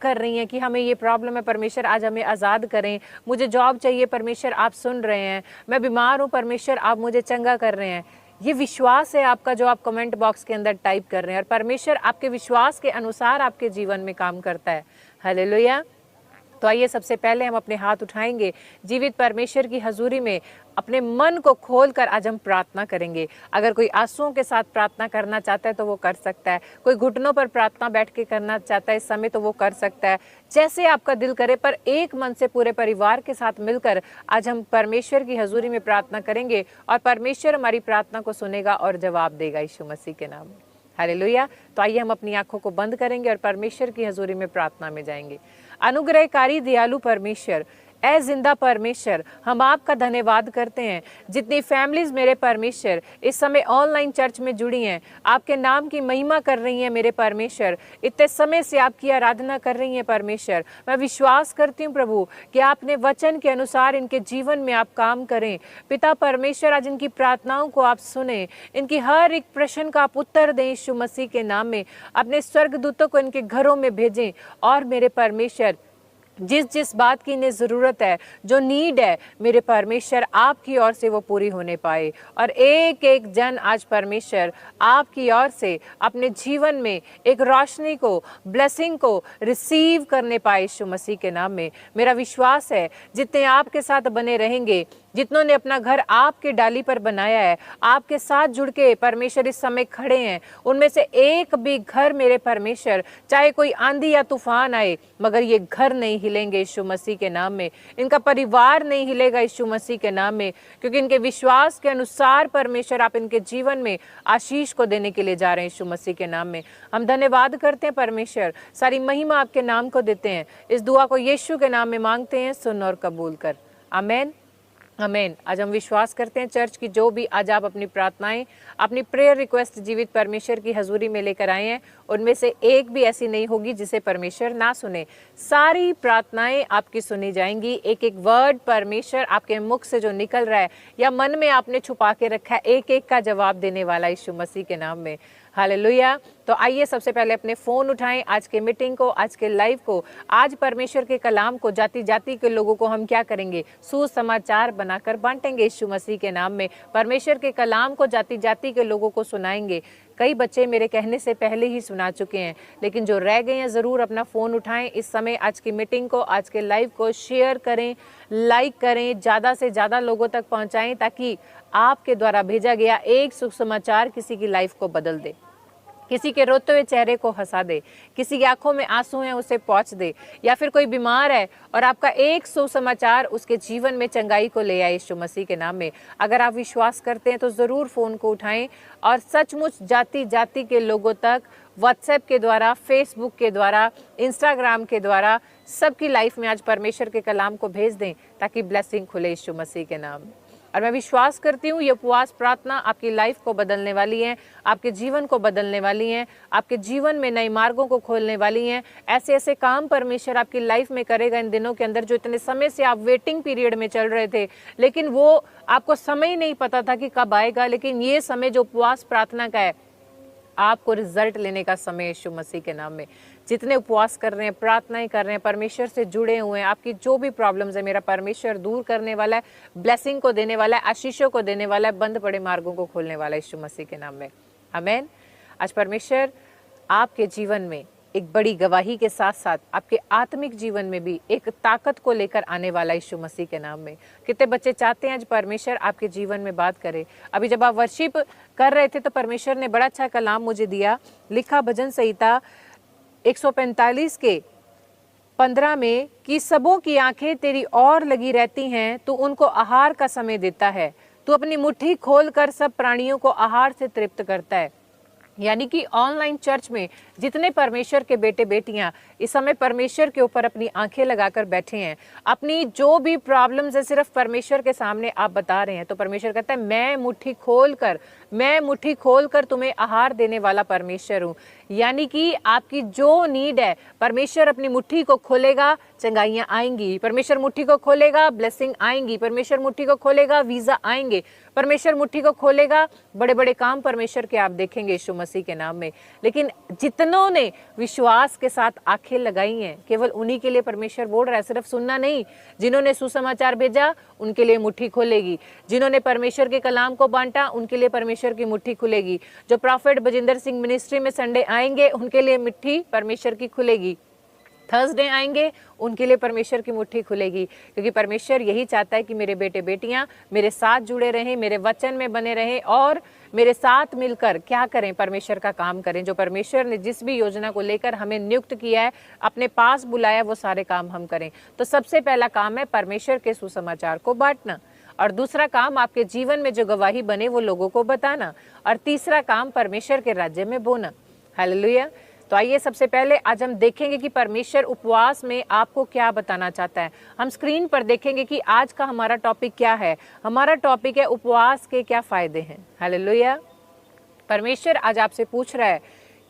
कर रही हैं कि हमें ये प्रॉब्लम है, परमेश्वर आज हमें आज़ाद करें, मुझे जॉब चाहिए, परमेश्वर आप सुन रहे हैं, मैं बीमार हूँ, परमेश्वर आप मुझे चंगा कर रहे हैं। ये विश्वास है आपका जो आप कमेंट बॉक्स के अंदर टाइप कर रहे हैं, और परमेश्वर आपके विश्वास के अनुसार आपके जीवन में काम करता है। हालेलुया। तो आइए सबसे पहले हम अपने हाथ उठाएंगे, जीवित परमेश्वर की हजूरी में अपने मन को खोलकर आज हम प्रार्थना करेंगे। अगर कोई आंसुओं के साथ प्रार्थना करना चाहता है तो वो कर सकता है, कोई घुटनों पर प्रार्थना बैठ के करना चाहता है इस समय तो वो कर सकता है, जैसे आपका दिल करे, पर एक मन से पूरे परिवार के साथ मिलकर आज हम परमेश्वर की हजूरी में प्रार्थना करेंगे और परमेश्वर हमारी प्रार्थना को सुनेगा और जवाब देगा यीशु मसीह के नाम में। हालेलुया। तो आइए हम अपनी आंखों को बंद करेंगे और परमेश्वर की हजूरी में प्रार्थना में जाएंगे। अनुग्रहकारी दयालु परमेश्वर, ऐ जिंदा परमेश्वर, हम आपका धन्यवाद करते हैं। जितनी फैमिलीज मेरे परमेश्वर इस समय ऑनलाइन चर्च में जुड़ी हैं, आपके नाम की महिमा कर रही हैं मेरे परमेश्वर, इतने समय से आपकी आराधना कर रही हैं परमेश्वर, मैं विश्वास करती हूँ प्रभु कि आपने वचन के अनुसार इनके जीवन में आप काम करें। पिता परमेश्वर, आज इनकी प्रार्थनाओं को आप सुने, इनकी हर एक प्रश्न का आप उत्तर दें यीशु मसीह के नाम में। अपने स्वर्गदूतों को इनके घरों में भेजें और मेरे परमेश्वर जिस जिस बात की इन्हें ज़रूरत है, जो नीड है मेरे परमेश्वर, आपकी ओर से वो पूरी होने पाए। और एक एक जन आज परमेश्वर आपकी ओर से अपने जीवन में एक रोशनी को, ब्लेसिंग को रिसीव करने पाए यीशु मसीह के नाम में। मेरा विश्वास है जितने आपके साथ बने रहेंगे, जितनों ने अपना घर आपके डाली पर बनाया है, आपके साथ जुड़ के परमेश्वर इस समय खड़े हैं, उनमें से एक भी घर मेरे परमेश्वर, चाहे कोई आंधी या तूफान आए, मगर ये घर नहीं हिलेंगे यीशु मसीह के नाम में, इनका परिवार नहीं हिलेगा यीशु मसीह के नाम में, क्योंकि इनके विश्वास के अनुसार परमेश्वर आप इनके जीवन में आशीष को देने के लिए जा रहे हैं यीशु मसीह के नाम में। हम धन्यवाद करते हैं परमेश्वर, सारी महिमा आपके नाम को देते हैं। इस दुआ को यीशु के नाम में मांगते हैं, सुन और कबूल कर। आमीन आमीन। आज हम विश्वास करते हैं चर्च की जो भी आज आप अपनी प्रार्थनाएं, अपनी प्रेयर रिक्वेस्ट जीवित परमेश्वर की हजूरी में लेकर आए हैं, उनमें से एक भी ऐसी नहीं होगी जिसे परमेश्वर ना सुने। सारी प्रार्थनाएं आपकी सुनी जाएंगी। एक एक वर्ड परमेश्वर आपके मुख से जो निकल रहा है या मन में आपने छुपा के रखा है, एक एक का जवाब देने वाला यीशु मसीह के नाम में। हालेलुया। तो आइए सबसे पहले अपने फ़ोन उठाएं, आज के मीटिंग को, आज के लाइव को, आज परमेश्वर के कलाम को जाति जाति के लोगों को हम क्या करेंगे, सुसमाचार बनाकर बांटेंगे यीशु मसीह के नाम में। परमेश्वर के कलाम को जाति जाति के लोगों को सुनाएंगे। कई बच्चे मेरे कहने से पहले ही सुना चुके हैं, लेकिन जो रह गए हैं ज़रूर अपना फ़ोन उठाएं इस समय, आज की मीटिंग को, आज के लाइव को शेयर करें, लाइक करें, ज़्यादा से ज़्यादा लोगों तक पहुँचाएँ, ताकि आपके द्वारा भेजा गया एक सुसमाचार किसी की लाइफ को बदल दे, किसी के रोते हुए चेहरे को हंसा दे, किसी की आंखों में आंसू हैं उसे पोंछ दे, या फिर कोई बीमार है और आपका एक सुसमाचार उसके जीवन में चंगाई को ले आए यीशु मसीह के नाम में। अगर आप विश्वास करते हैं तो ज़रूर फ़ोन को उठाएं और सचमुच जाति जाति के लोगों तक व्हाट्सएप के द्वारा, फेसबुक के द्वारा, इंस्टाग्राम के द्वारा सबकी लाइफ में आज परमेश्वर के कलाम को भेज दें, ताकि ब्लेसिंग खुले यीशु मसीह के नाम में। और मैं विश्वास करती हूँ ये उपवास प्रार्थना आपकी लाइफ को बदलने वाली है, आपके जीवन को बदलने वाली हैं, आपके जीवन में नए मार्गों को खोलने वाली हैं। ऐसे ऐसे काम परमेश्वर आपकी लाइफ में करेगा इन दिनों के अंदर, जो इतने समय से आप वेटिंग पीरियड में चल रहे थे, लेकिन वो आपको समय ही नहीं पता था कि कब आएगा। लेकिन ये समय जो उपवास प्रार्थना का है, आपको रिजल्ट लेने का समय यीशु मसीह के नाम में। जितने उपवास कर रहे हैं, प्रार्थनाएं कर रहे हैं, परमेश्वर से जुड़े हुए हैं, आपकी जो भी प्रॉब्लम्स है मेरा परमेश्वर दूर करने वाला है, ब्लेसिंग को देने वाला है, आशीषों को देने वाला है, बंद पड़े मार्गों को खोलने वाला है यीशु मसीह के नाम में। आमीन। आज परमेश्वर आपके जीवन में एक बड़ी गवाही के साथ साथ आपके आत्मिक जीवन में भी एक ताकत को लेकर आने वाला यीशु मसीह के नाम में। कितने बच्चे चाहते हैं आज परमेश्वर आपके जीवन में बात करे। अभी जब आप वर्शिप कर रहे थे तो परमेश्वर ने बड़ा अच्छा कलाम मुझे दिया, लिखा भजन संहिता 145 के 15 में कि सबों की आंखें तेरी ओर लगी रहती हैं, तू उनको आहार का समय देता है, तू अपनी मुट्ठी खोलकर सब प्राणियों को आहार से तृप्त करता है। यानी कि ऑनलाइन चर्च में जितने परमेश्वर के बेटे बेटियां इस समय परमेश्वर के ऊपर अपनी आंखें लगाकर बैठे हैं, अपनी जो भी प्रॉब्लम्स है सिर्फ परमेश्वर के सामने आप बता रहे हैं, तो परमेश्वर कहता है मैं मुट्ठी खोलकर तुम्हें आहार देने वाला परमेश्वर हूँ। यानी कि आपकी जो नीड है परमेश्वर अपनी मुट्ठी को खोलेगा, चंगाइयाँ आएंगी, परमेश्वर मुट्ठी को खोलेगा, ब्लेसिंग आएंगी, परमेश्वर मुट्ठी को खोलेगा, वीजा आएंगे, परमेश्वर मुट्ठी को खोलेगा, बड़े बड़े काम परमेश्वर के आप देखेंगे यीशु मसीह के नाम में। लेकिन जितने कितनों ने विश्वास के साथ आंखें लगाई हैं, केवल उन्हीं के लिए परमेश्वर बोल रहा है, सिर्फ सुनना नहीं। जिन्होंने सुसमाचार भेजा उनके लिए मुट्ठी खोलेगी, जिन्होंने परमेश्वर के कलाम को बांटा उनके लिए परमेश्वर की मुट्ठी खुलेगी, जो प्रॉफेट बजिंदर सिंह मिनिस्ट्री में संडे आएंगे उनके लिए मुट्ठी परमेश्वर की खुलेगी, थर्सडे आएंगे उनके लिए परमेश्वर की मुट्ठी खुलेगी, क्योंकि परमेश्वर यही चाहता है कि मेरे बेटे बेटियां मेरे साथ जुड़े रहें, मेरे वचन में बने रहें और मेरे साथ मिलकर क्या करें, परमेश्वर का काम करें। जो परमेश्वर ने जिस भी योजना को लेकर हमें नियुक्त किया है, अपने पास बुलाया, वो सारे काम हम करें। तो सबसे पहला काम है परमेश्वर के सुसमाचार को बांटना, और दूसरा काम आपके जीवन में जो गवाही बने वो लोगों को बताना, और तीसरा काम परमेश्वर के राज्य में बोना। हालेलुया। तो आइए सबसे पहले आज हम देखेंगे कि परमेश्वर उपवास में आपको क्या बताना चाहता है। हम स्क्रीन पर देखेंगे कि आज का हमारा टॉपिक क्या है। हमारा टॉपिक है उपवास के क्या फायदे हैं। हालेलुया। परमेश्वर आज आपसे पूछ रहा है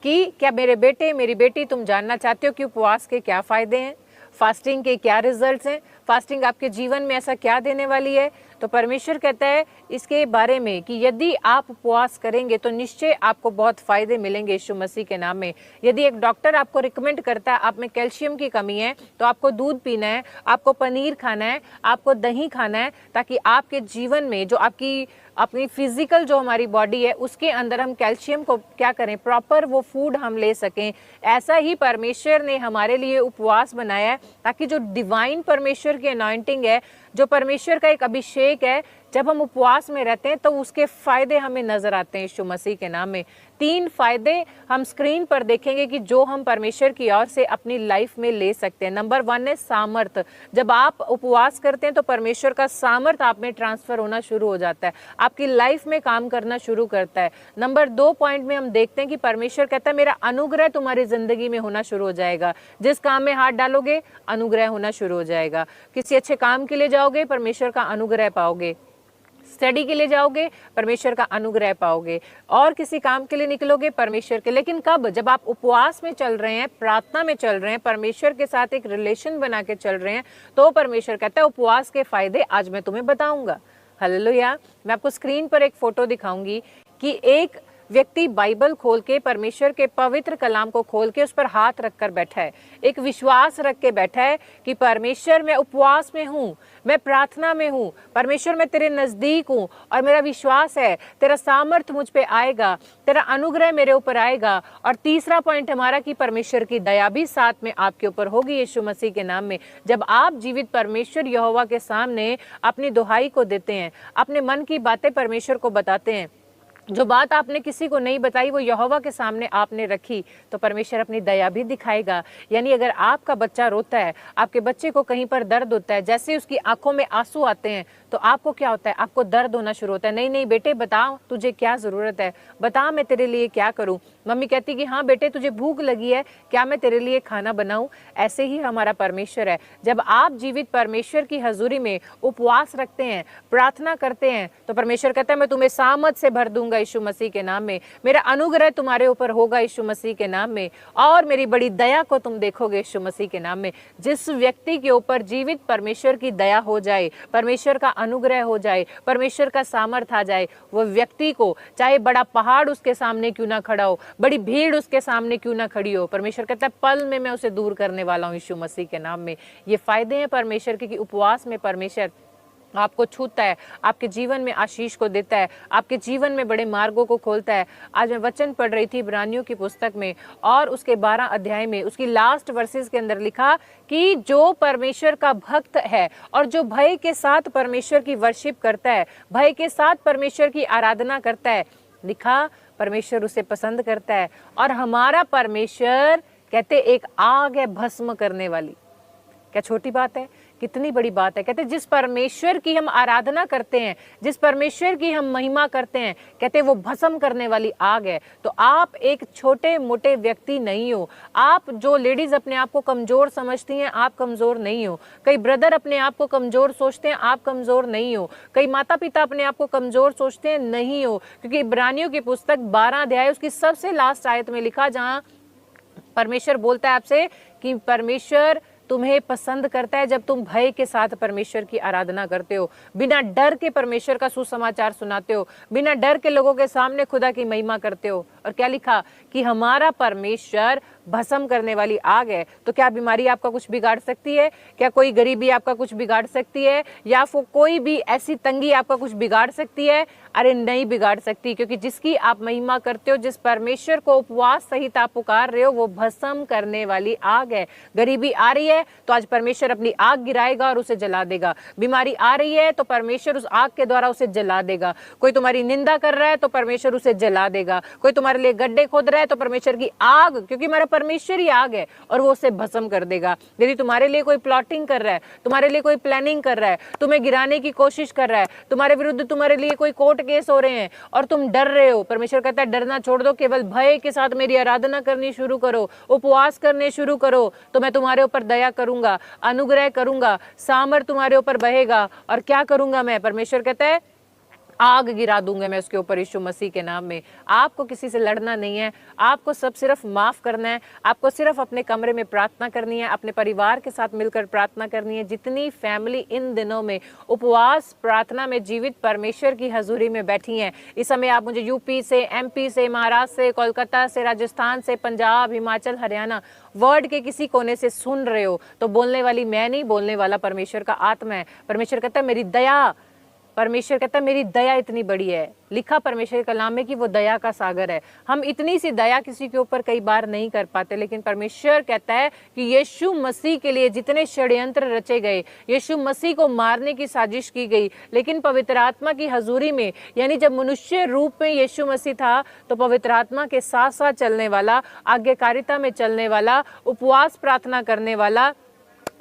कि क्या मेरे बेटे मेरी बेटी तुम जानना चाहते हो कि उपवास के क्या फायदे हैं, फास्टिंग के क्या रिजल्ट्स हैं, फास्टिंग आपके जीवन में ऐसा क्या देने वाली है। तो परमेश्वर कहता है इसके बारे में कि यदि आप उपवास करेंगे तो निश्चय आपको बहुत फायदे मिलेंगे यीशु मसीह के नाम में। यदि एक डॉक्टर आपको रिकमेंड करता है आप में कैल्शियम की कमी है तो आपको दूध पीना है, आपको पनीर खाना है, आपको दही खाना है, ताकि आपके जीवन में जो आपकी अपनी फिजिकल जो हमारी बॉडी है उसके अंदर हम कैल्शियम को क्या करें, प्रॉपर वो फूड हम ले सकें। ऐसा ही परमेश्वर ने हमारे लिए उपवास बनाया है ताकि जो डिवाइन परमेश्वर की अनॉइंटिंग है, जो परमेश्वर का एक अभिषेक है, जब हम उपवास में रहते हैं तो उसके फायदे हमें नजर आते हैं यीशु मसीह के नाम में। 3 फायदे हम स्क्रीन पर देखेंगे कि जो हम परमेश्वर की ओर से अपनी लाइफ में ले सकते हैं। नंबर 1 है सामर्थ। जब आप उपवास करते हैं तो परमेश्वर का सामर्थ आप में ट्रांसफर होना शुरू हो जाता है, आपकी लाइफ में काम करना शुरू करता है। नंबर 2 पॉइंट में हम देखते हैं कि परमेश्वर कहता है मेरा अनुग्रह तुम्हारी जिंदगी में होना शुरू हो जाएगा। जिस काम में हाथ डालोगे अनुग्रह होना शुरू हो जाएगा। किसी अच्छे काम के लिए जाओगे परमेश्वर का अनुग्रह पाओगे, स्टडी के लिए जाओगे परमेश्वर का अनुग्रह पाओगे, और किसी काम के लिए निकलोगे परमेश्वर के। लेकिन कब? जब आप उपवास में चल रहे हैं, प्रार्थना में चल रहे हैं, परमेश्वर के साथ एक रिलेशन बना के चल रहे हैं, तो परमेश्वर कहता है उपवास के फायदे आज मैं तुम्हें बताऊंगा। हालेलुया। मैं आपको स्क्रीन पर एक फोटो दिखाऊंगी कि एक व्यक्ति बाइबल खोल के, परमेश्वर के पवित्र कलाम को खोल के उस पर हाथ रखकर बैठा है, एक विश्वास रख के बैठा है कि परमेश्वर मैं उपवास में हूँ, मैं प्रार्थना में हूँ, परमेश्वर मैं तेरे नजदीक हूँ और मेरा विश्वास है तेरा सामर्थ मुझ पे आएगा, तेरा अनुग्रह मेरे ऊपर आएगा। और तीसरा पॉइंट हमारा कि परमेश्वर की दया भी साथ में आपके ऊपर होगी यीशु मसीह के नाम में। जब आप जीवित परमेश्वर यहोवा के सामने अपनी दुहाई को देते हैं, अपने मन की बातें परमेश्वर को बताते हैं, जो बात आपने किसी को नहीं बताई वो यहोवा के सामने आपने रखी, तो परमेश्वर अपनी दया भी दिखाएगा। यानी अगर आपका बच्चा रोता है, आपके बच्चे को कहीं पर दर्द होता है, जैसे उसकी आंखों में आंसू आते हैं तो आपको क्या होता है, आपको दर्द होना शुरू होता है। नहीं नहीं बेटे बताओ तुझे क्या जरूरत है, बता मैं तेरे लिए क्या करूं। मम्मी कहती कि हाँ बेटे तुझे भूख लगी है, क्या मैं तेरे लिए खाना बनाऊं। ऐसे ही हमारा परमेश्वर है। जब आप जीवित परमेश्वर की हजूरी में उपवास रखते हैं, प्रार्थना करते हैं, तो परमेश्वर कहता है मैं तुम्हें सामर्थ से भर दूंगा यीशु मसीह के नाम में, मेरा अनुग्रह तुम्हारे ऊपर होगा यीशु मसीह के नाम में, और मेरी बड़ी दया को तुम देखोगे यीशु मसीह के नाम में। जिस व्यक्ति के ऊपर जीवित परमेश्वर की दया हो जाए, परमेश्वर का अनुग्रह हो जाए, परमेश्वर का सामर्थ आ जाए, वो व्यक्ति को चाहे बड़ा पहाड़ उसके सामने क्यों ना खड़ा हो, बड़ी भीड़ उसके सामने क्यों ना खड़ी हो, परमेश्वर कहता है पल में मैं उसे दूर करने वाला हूं यीशु मसीह के नाम में। ये फायदे हैं परमेश्वर के कि उपवास में परमेश्वर आपको छूता है, आपके जीवन में आशीष को देता है, आपके जीवन में बड़े मार्गों को खोलता है। आज मैं वचन पढ़ रही थी इब्रानियों की पुस्तक में, और उसके 12 अध्याय में उसकी लास्ट वर्सेस के अंदर लिखा कि जो परमेश्वर का भक्त है और जो भय के साथ परमेश्वर की वर्शिप करता है, भय के साथ परमेश्वर की आराधना करता है, लिखा परमेश्वर उसे पसंद करता है। और हमारा परमेश्वर कहते एक आग है भस्म करने वाली। क्या छोटी बात है, कितनी बड़ी बात है। कहते जिस परमेश्वर की हम आराधना करते हैं, जिस परमेश्वर की हम महिमा करते हैं, कहते वो भस्म करने वाली आग है। तो आप एक छोटे मोटे व्यक्ति नहीं हो। आप जो लेडीज अपने आप को कमजोर समझती हैं, आप कमजोर नहीं हो। कई ब्रदर अपने आप को कमजोर सोचते हैं, आप कमजोर नहीं हो। कई माता पिता अपने आप को कमजोर सोचते हैं, नहीं हो। क्योंकि इब्रानियों की पुस्तक 12 अध्याय उसकी सबसे लास्ट आयत में लिखा, जहां परमेश्वर बोलता है आपसे कि परमेश्वर तुम्हें पसंद करता है जब तुम भय के साथ परमेश्वर की आराधना करते हो, बिना डर के परमेश्वर का सुसमाचार सुनाते हो, बिना डर के लोगों के सामने खुदा की महिमा करते हो। और क्या लिखा कि हमारा परमेश्वर भस्म करने वाली आग है। तो क्या बीमारी आपका कुछ बिगाड़ सकती है? क्या कोई गरीबी आपका कुछ बिगाड़ सकती है? या फिर कोई भी ऐसी तंगी आपका कुछ बिगाड़ सकती है? अरे नहीं बिगाड़ सकती, क्योंकि जिसकी आप महिमा करते हो, जिस परमेश्वर को उपवास सहित आप पुकार रहे हो, वो भस्म करने वाली आग है। गरीबी आ रही है तो आज परमेश्वर अपनी आग गिराएगा और उसे जला देगा। बीमारी आ रही है तो परमेश्वर उस आग के द्वारा उसे जला देगा। कोई तुम्हारी निंदा कर रहा है तो परमेश्वर उसे जला देगा। कोई तुम्हारे लिए गड्ढे खोद रहा है तो परमेश्वर की आग, क्योंकि हमारा परमेश्वर ही आग है, और वो उसे भस्म कर देगा। यदि तुम्हारे लिए कोई प्लॉटिंग कर रहा है, तुम्हारे लिए कोई प्लानिंग कर रहा है, तुम्हें गिराने की कोशिश कर रहा है, तुम्हारे विरुद्ध तुम्हारे लिए कोई कोर्ट केस हो रहे हैं और तुम डर रहे हो, परमेश्वर कहता है डरना छोड़ दो, केवल भय के साथ मेरी आराधना करनी शुरू करो, उपवास करने शुरू करो, तो मैं तुम्हारे ऊपर दया करूंगा, अनुग्रह करूंगा, सामर्थ तुम्हारे ऊपर बहेगा। और क्या करूंगा मैं? परमेश्वर कहता है आग गिरा दूंगा मैं उसके ऊपर, यीशु मसीह के नाम में। आपको किसी से लड़ना नहीं है, आपको सब सिर्फ माफ करना है। आपको सिर्फ अपने कमरे में प्रार्थना करनी है, अपने परिवार के साथ मिलकर प्रार्थना करनी है। जितनी फैमिली इन दिनों में उपवास प्रार्थना में जीवित परमेश्वर की हजूरी में बैठी हैं, इस समय आप मुझे यूपी से, एमपी से, महाराष्ट्र से, कोलकाता से, राजस्थान से, पंजाब, हिमाचल, हरियाणा, वर्ल्ड के किसी कोने से सुन रहे हो, तो बोलने वाली मैं नहीं, बोलने वाला परमेश्वर का आत्मा है। परमेश्वर कहता है मेरी दया, परमेश्वर कहता है मेरी दया इतनी बड़ी है। लिखा परमेश्वर के कलाम में कि वो दया का सागर है। हम इतनी सी दया किसी के ऊपर कई बार नहीं कर पाते, लेकिन परमेश्वर कहता है कि यीशु मसीह के लिए जितने षड्यंत्र रचे गए, यीशु मसीह को मारने की साजिश की गई, लेकिन पवित्र आत्मा की हजूरी में, यानी जब मनुष्य रूप में यीशु मसीह था, तो पवित्र आत्मा के साथ साथ चलने वाला, आज्ञाकारिता में चलने वाला, उपवास प्रार्थना करने वाला,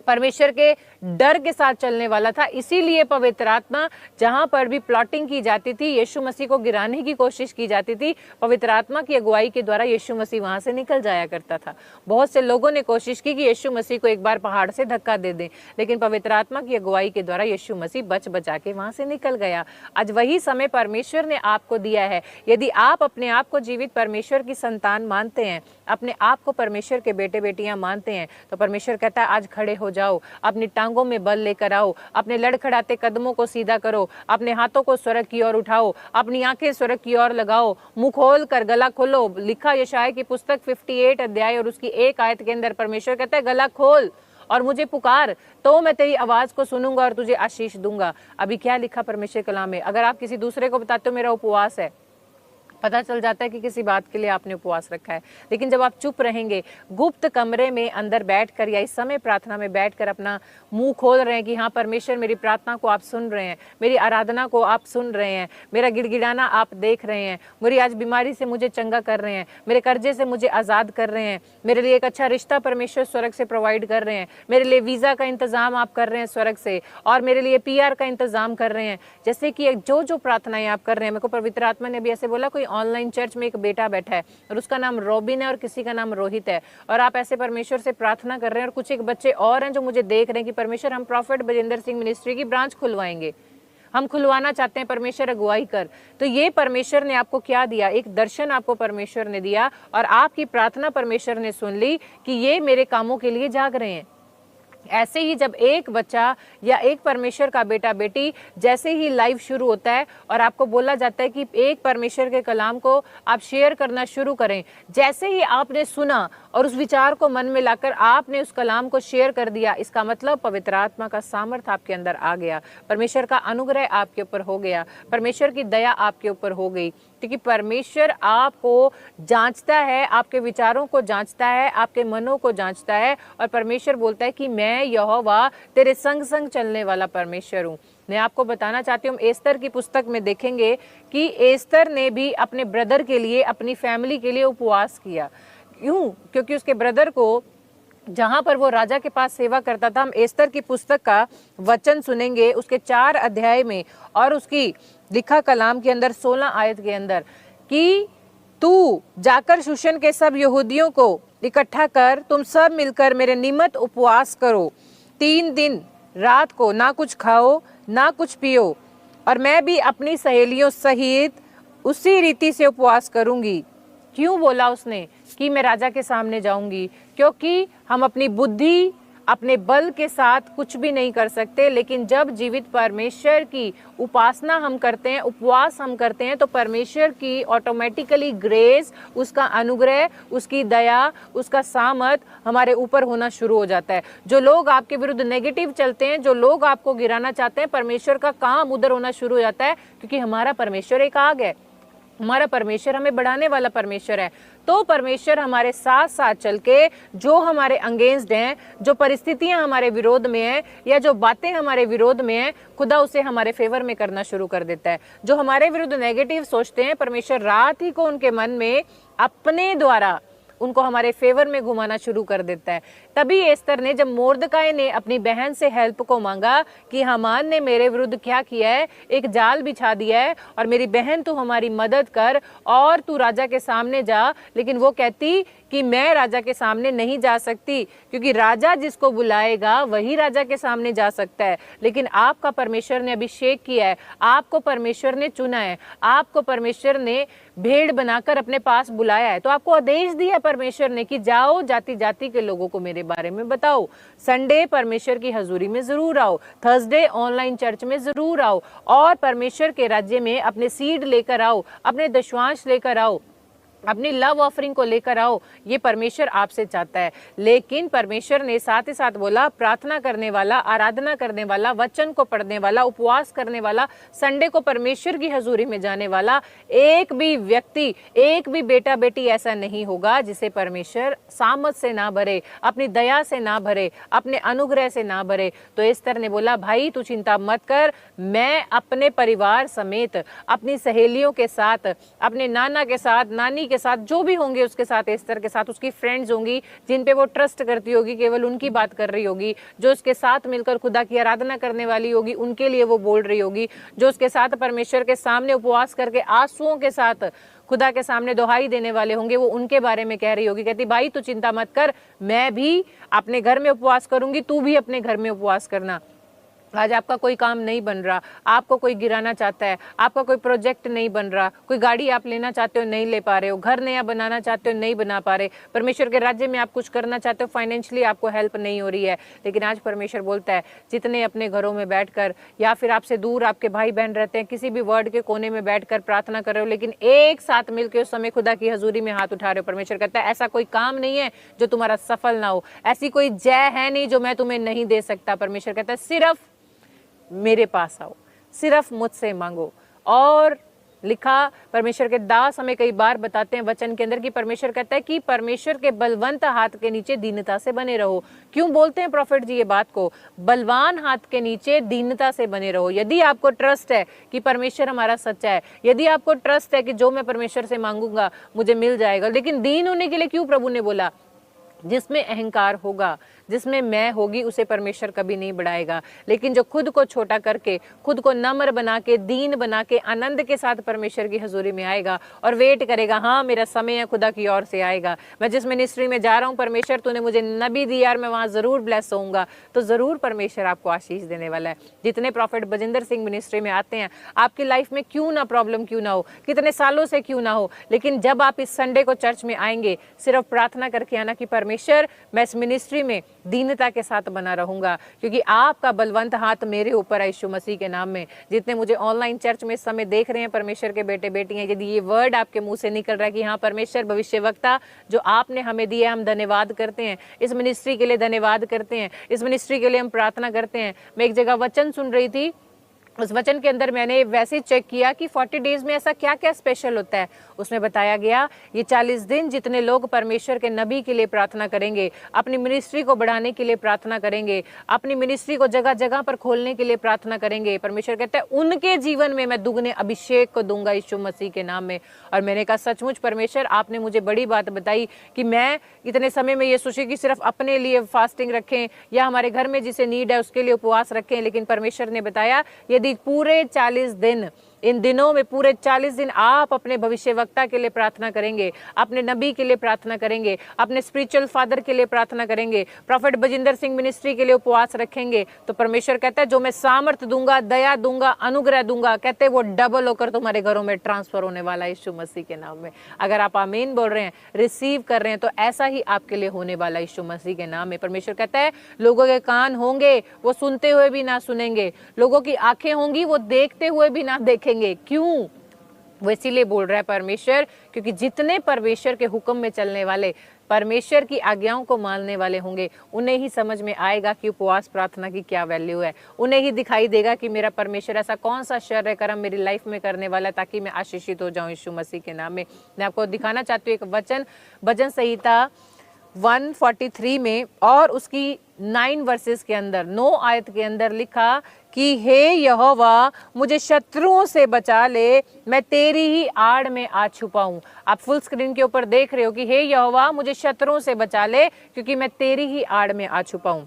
परमेश्वर के डर के साथ चलने वाला था। इसीलिए पवित्र आत्मा, जहां पर भी प्लॉटिंग की जाती थी, यीशु मसीह को गिराने की कोशिश की जाती थी, पवित्र आत्मा की अगुवाई के द्वारा यीशु मसीह वहां से निकल जाया करता था। बहुत से लोगों ने कोशिश की कि यीशु मसीह को एक बार पहाड़ से धक्का दे दें, लेकिन पवित्र आत्मा की अगुवाई के द्वारा यीशु मसीह बच बचा के वहां से निकल गया। आज वही समय परमेश्वर ने आपको दिया है। यदि आप अपने आप को जीवित परमेश्वर की संतान मानते हैं, अपने आप को परमेश्वर के बेटे बेटियां मानते हैं, तो परमेश्वर कहता है आज खड़े हो जाओ, अपनी टांगों में बल लेकर आओ, अपने लड़खड़ाते कदमों को सीधा करो, अपने हाथों को स्वर्ग की ओर उठाओ, अपनी आंखें स्वर्ग की ओर लगाओ, मुंह खोल कर गला खोलो। लिखा यशायाह की पुस्तक 58 अध्याय और उसकी 1 आयत के अंदर परमेश्वर कहता है गला खोल और मुझे पुकार, तो मैं तेरी आवाज को सुनूंगा और तुझे आशीष दूंगा। अभी क्या लिखा परमेश्वर कलाम में? अगर आप किसी दूसरे को बताते हो मेरा उपवास है, पता चल जाता है कि किसी बात के लिए आपने उपवास रखा है। लेकिन जब आप चुप रहेंगे, गुप्त कमरे में अंदर बैठकर या इस समय प्रार्थना में बैठकर अपना मुंह खोल रहे हैं कि हाँ परमेश्वर मेरी प्रार्थना को आप सुन रहे हैं, मेरी आराधना को आप सुन रहे हैं, मेरा गिड़गिड़ाना आप देख रहे हैं, मेरी आज बीमारी से मुझे चंगा कर रहे हैं, मेरे कर्जे से मुझे आज़ाद कर रहे हैं, मेरे लिए एक अच्छा रिश्ता परमेश्वर स्वर्ग से प्रोवाइड कर रहे हैं, मेरे लिए वीज़ा का इंतज़ाम आप कर रहे हैं स्वर्ग से, और मेरे लिए PR का इंतज़ाम कर रहे हैं। जैसे कि जो प्रार्थनाएं आप कर रहे हैं, मेरे को पवित्र आत्मा ने अभी ऐसे बोला, कोई ऑनलाइन चर्च में एक बेटा बैठा है और उसका नाम रॉबिन है और किसी का नाम रोहित है, और आप ऐसे परमेश्वर से प्रार्थना कर रहे हैं, और कुछ एक बच्चे और हैं जो मुझे देख रहे हैं कि परमेश्वर हम प्रॉफिट बजिंदर सिंह मिनिस्ट्री की ब्रांच खुलवाएंगे, हम खुलवाना चाहते हैं, परमेश्वर अगुवाई कर। तो ये परमेश्वर ने आपको क्या दिया? एक दर्शन आपको परमेश्वर ने दिया, और आपकी प्रार्थना परमेश्वर ने सुन ली कि ये मेरे कामों के लिए जाग रहे हैं। ऐसे ही जब एक बच्चा या एक परमेश्वर का बेटा बेटी जैसे ही लाइव शुरू होता है और आपको बोला जाता है कि एक परमेश्वर के कलाम को आप शेयर करना शुरू करें, जैसे ही आपने सुना और उस विचार को मन में लाकर आपने उस कलाम को शेयर कर दिया, इसका मतलब पवित्र आत्मा का सामर्थ आपके अंदर आ गया, परमेश्वर का अनुग्रह आपके ऊपर हो गया, परमेश्वर की दया आपके ऊपर हो गई। क्योंकि परमेश्वर आपको जांचता है, आपके विचारों को जांचता है, आपके मनों को जांचता है, और परमेश्वर बोलता है कि मैं यहोवा तेरे संग संग चलने वाला परमेश्वर हूँ। मैं आपको बताना चाहती हूँ, एस्तर की पुस्तक में देखेंगे कि एस्तर ने भी अपने ब्रदर के लिए, अपनी फैमिली के लिए उपवास किया। क्यों? क्योंकि उसके ब्रदर को, जहां पर वो राजा के पास सेवा करता था, हम एस्तर की पुस्तक का वचन सुनेंगे उसके 4 अध्याय में और उसकी लिखा कलाम के अंदर 16 आयत के अंदर कि तू जाकर शूशन के सब यहूदियों को इकट्ठा कर, तुम सब मिलकर मेरे निमित्त उपवास करो, 3 दिन रात को ना कुछ खाओ ना कुछ पियो, और मैं भी अपनी सहेलियों सहित उसी रीति से उपवास करूंगी। क्यों बोला उसने कि मैं राजा के सामने जाऊंगी? क्योंकि हम अपनी बुद्धि, अपने बल के साथ कुछ भी नहीं कर सकते, लेकिन जब जीवित परमेश्वर की उपासना हम करते हैं, उपवास हम करते हैं, तो परमेश्वर की ऑटोमेटिकली ग्रेस, उसका अनुग्रह, उसकी दया, उसका सामर्थ हमारे ऊपर होना शुरू हो जाता है। जो लोग आपके विरुद्ध नेगेटिव चलते हैं, जो लोग आपको गिराना चाहते हैं, परमेश्वर का काम उधर होना शुरू हो जाता है, क्योंकि हमारा परमेश्वर एक आग है, हमारा परमेश्वर हमें बढ़ाने वाला परमेश्वर है। तो परमेश्वर हमारे साथ साथ चल के जो हमारे अगेंस्ट हैं, जो परिस्थितियां हमारे विरोध में हैं, या जो बातें हमारे विरोध में हैं, खुदा उसे हमारे फेवर में करना शुरू कर देता है। जो हमारे विरुद्ध नेगेटिव सोचते हैं, परमेश्वर रात ही को उनके मन में अपने द्वारा उनको हमारे फेवर में घुमाना शुरू कर देता है। तभी एस्तर ने, जब मोर्दकाई ने अपनी बहन से हेल्प को मांगा कि हामान ने मेरे विरुद्ध क्या किया है, एक जाल बिछा दिया है, और मेरी बहन तू हमारी मदद कर और तू राजा के सामने जा, लेकिन वो कहती कि मैं राजा के सामने नहीं जा सकती, क्योंकि राजा जिसको बुलाएगा वही राजा के सामने जा सकता है। लेकिन आपका परमेश्वर ने अभिषेक किया है, आपको परमेश्वर ने चुना है, आपको परमेश्वर ने भेड़ बनाकर अपने पास बुलाया है, तो आपको आदेश दिया परमेश्वर ने कि जाओ, जाति जाति के लोगों को मेरे बारे में बताओ। संडे परमेश्वर की हजूरी में जरूर आओ, थर्सडे ऑनलाइन चर्च में जरूर आओ, और परमेश्वर के राज्य में अपने सीड लेकर आओ, अपने दशवांश लेकर आओ, अपनी लव ऑफरिंग को लेकर आओ। ये परमेश्वर आपसे चाहता है। लेकिन परमेश्वर ने साथ ही साथ बोला, प्रार्थना करने वाला, आराधना करने वाला, वचन को पढ़ने वाला, उपवास करने वाला, संडे को परमेश्वर की हजूरी में जाने वाला एक भी व्यक्ति, एक भी बेटा बेटी ऐसा नहीं होगा जिसे परमेश्वर सामत से ना भरे, अपनी दया से ना भरे, अपने अनुग्रह से ना भरे। तो एस्तर ने बोला, भाई तू चिंता मत कर, मैं अपने परिवार समेत, अपनी सहेलियों के साथ, अपने नाना के साथ, नानी के साथ, जो भी होंगे उसके साथ, एस्तर के साथ, उसकी फ्रेंड्स होंगी जिन पे वो ट्रस्ट करती होगी, केवल उनकी बात कर रही होगी, जो उसके साथ मिलकर खुदा की आराधना करने वाली होगी, उनके लिए वो बोल रही होगी, जो उसके साथ परमेश्वर के सामने उपवास करके आंसुओं के साथ खुदा के सामने दुहाई देने वाले होंगे, वो उनके बारे में कह रही होगी। कहती, भाई तू चिंता मत कर, मैं भी अपने घर में उपवास करूंगी, तू भी अपने घर में उपवास करना। आज आपका कोई काम नहीं बन रहा, आपको कोई गिराना चाहता है, आपका कोई प्रोजेक्ट नहीं बन रहा, कोई गाड़ी आप लेना चाहते हो नहीं ले पा रहे हो, घर नया बनाना चाहते हो नहीं बना पा रहे, परमेश्वर के राज्य में आप कुछ करना चाहते हो, फाइनेंशियली आपको हेल्प नहीं हो रही है। लेकिन आज परमेश्वर बोलता है, जितने अपने घरों में बैठकर या फिर आपसे दूर आपके भाई बहन रहते हैं, किसी भी वर्ड के कोने में बैठकर प्रार्थना कर रहे हो, लेकिन एक साथ मिलकर उस समय खुदा की हजूरी में हाथ उठा रहे हो, परमेश्वर कहता है ऐसा कोई काम नहीं है जो तुम्हारा सफल ना हो, ऐसी कोई जय है नहीं जो मैं तुम्हें नहीं दे सकता। परमेश्वर कहता है सिर्फ मेरे पास आओ, सिर्फ मुझसे मांगो। और लिखा, परमेश्वर के दास हमें कई बार बताते हैं वचन के अंदर कि परमेश्वर कहता है कि परमेश्वर के बलवंत हाथ के नीचे दीनता से बने रहो। क्यों बोलते हैं प्रॉफिट जी ये बात को? बलवान हाथ के नीचे दीनता से बने रहो। यदि आपको ट्रस्ट है कि परमेश्वर हमारा सच्चा है, यदि आपको ट्रस्ट है कि जो मैं परमेश्वर से मांगूंगा मुझे मिल जाएगा, लेकिन दीन होने के लिए क्यों प्रभु ने बोला? जिसमें अहंकार होगा, जिसमें मैं होगी, उसे परमेश्वर कभी नहीं बढ़ाएगा। लेकिन जो खुद को छोटा करके, खुद को नम्र बना के, दीन बना के, आनंद के साथ परमेश्वर की हजूरी में आएगा और वेट करेगा, हाँ मेरा समय है, खुदा की ओर से आएगा, मैं जिस मिनिस्ट्री में जा रहा हूँ परमेश्वर तूने मुझे नबी दी यार, मैं वहाँ जरूर ब्लेस होऊंगा, तो जरूर परमेश्वर आपको आशीष देने वाला है। जितने प्रॉफिट बजिंदर सिंह मिनिस्ट्री में आते हैं, आपकी लाइफ में क्यों ना प्रॉब्लम क्यों ना हो, कितने सालों से क्यों ना हो, लेकिन जब आप इस संडे को चर्च में आएंगे, सिर्फ प्रार्थना करके आना कि परमेश्वर मैं इस मिनिस्ट्री में दीनता के साथ बना रहूंगा, क्योंकि आपका बलवंत हाथ मेरे ऊपर है यीशु मसीह के नाम में। जितने मुझे ऑनलाइन चर्च में इस समय देख रहे हैं परमेश्वर के बेटे बेटियां, यदि ये वर्ड आपके मुंह से निकल रहा है कि हाँ परमेश्वर भविष्यवक्ता जो आपने हमें दिया, हम धन्यवाद करते हैं, इस मिनिस्ट्री के लिए धन्यवाद करते हैं, इस मिनिस्ट्री के लिए हम प्रार्थना करते हैं। मैं एक जगह वचन सुन रही थी, उस वचन के अंदर मैंने वैसे चेक किया कि 40 डेज में ऐसा क्या क्या स्पेशल होता है। उसमें बताया गया ये 40 दिन जितने लोग परमेश्वर के नबी के लिए प्रार्थना करेंगे, अपनी मिनिस्ट्री को बढ़ाने के लिए प्रार्थना करेंगे, अपनी मिनिस्ट्री को जगह जगह पर खोलने के लिए प्रार्थना करेंगे, परमेश्वर कहता है उनके जीवन में मैं दुगने अभिषेक को दूंगा यीशु मसीह के नाम में। और मैंने कहा सचमुच परमेश्वर आपने मुझे बड़ी बात बताई कि मैं इतने समय में ये सोची कि सिर्फ अपने लिए फास्टिंग रखें या हमारे घर में जिसे नीड है उसके लिए उपवास रखें, लेकिन परमेश्वर ने बताया यदि पूरे 40 दिन इन दिनों में पूरे 40 दिन आप अपने भविष्यवक्ता के लिए प्रार्थना करेंगे, अपने नबी के लिए प्रार्थना करेंगे, अपने स्पिरिचुअल फादर के लिए प्रार्थना करेंगे, प्रॉफेट बजिंदर सिंह मिनिस्ट्री के लिए उपवास रखेंगे, तो परमेश्वर कहता है जो मैं सामर्थ दूंगा, दया दूंगा, अनुग्रह दूंगा, कहते हैं वो डबल होकर तुम्हारे घरों में ट्रांसफर होने वाला है यीशु मसीह के नाम में। अगर आप आमीन बोल रहे हैं, रिसीव कर रहे हैं, तो ऐसा ही आपके लिए होने वाला है यीशु मसीह के नाम में। परमेश्वर कहता है लोगों के कान होंगे वो सुनते हुए भी ना सुनेंगे, लोगों की आंखें होंगी वो देखते हुए भी ना देखेंगे। क्यों? वो इसीलिए बोल रहा है परमेश्वर, क्योंकि जितने परमेश्वर के हुक्म में चलने वाले, परमेश्वर की आज्ञाओं को मानने वाले होंगे, उन्हें ही समझ में आएगा कि उपवास प्रार्थना की क्या वैल्यू है। उन्हें ही दिखाई देगा कि मेरा परमेश्वर ऐसा कौन सा शर्य कर्म मेरी लाइफ में करने वाला है ताकि मैं आशीषित हो जाऊं यीशु मसीह के नाम में। मैं आपको दिखाना चाहती हूँ एक वचन, भजन संहिता 143 में और उसकी 9 वर्सेस के अंदर, 9 आयत के अंदर लिखा कि हे यहोवा मुझे शत्रुओं से बचा ले, मैं तेरी ही आड़ में आ छुपा हूं। आप फुल स्क्रीन के ऊपर देख रहे हो कि हे यहोवा मुझे शत्रुओं से बचा ले क्योंकि मैं तेरी ही आड़ में आ छुपा हूं।